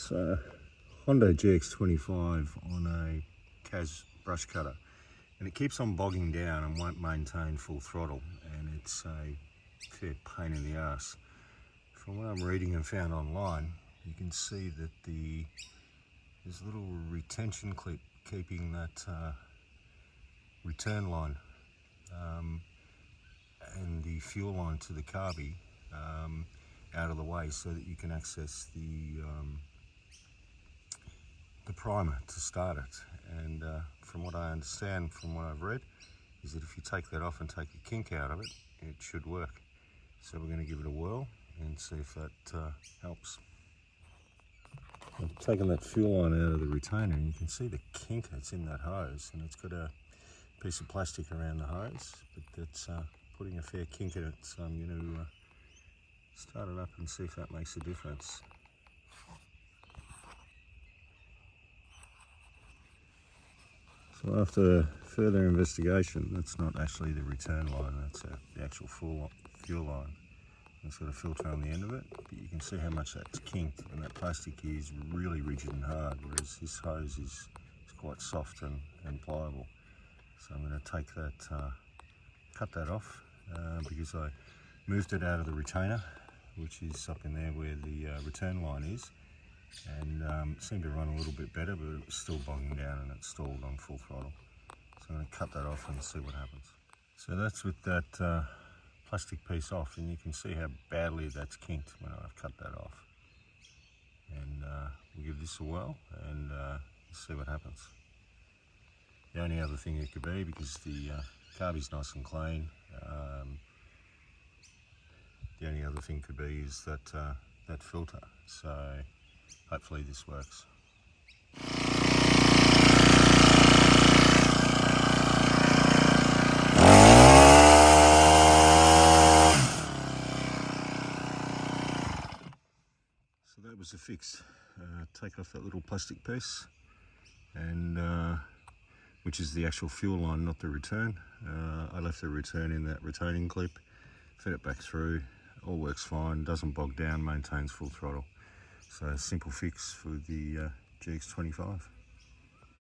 It's a Honda GX25 on a Kaz brush cutter, and it keeps on bogging down and won't maintain full throttle, and it's a fair pain in the ass. From what I'm reading and found online, you can see that there's a little retention clip keeping that return line and the fuel line to the carby out of the way, so that you can access the primer to start it. And from what I understand, from what I've read, is that if you take that off and take the kink out of it, it should work. So we're going to give it a whirl and see if that helps. I've taken that fuel line out of the retainer, and you can see the kink that's in that hose, and it's got a piece of plastic around the hose, but that's putting a fair kink in it. So I'm going to start it up and see if that makes a difference. So after further investigation, that's not actually the return line, that's the actual fuel line. It's got a filter on the end of it, but you can see how much that's kinked, and that plastic is really rigid and hard, whereas this hose is quite soft and pliable. So I'm going to take that, cut that off, because I moved it out of the retainer, which is up in there where the return line is, and it seemed to run a little bit better, but it was still bogging down and it stalled on full throttle. So I'm going to cut that off and see what happens. So that's with that plastic piece off, and you can see how badly that's kinked when I've cut that off. And we'll give this a whirl and see what happens. The only other thing it could be, because the carby's nice and clean, the only other thing could be is that that filter. So hopefully this works. So that was the fix. Take off that little plastic piece, and which is the actual fuel line, not the return. I left the return in that retaining clip, fed it back through, all works fine, doesn't bog down, maintains full throttle. So a simple fix for the GX25.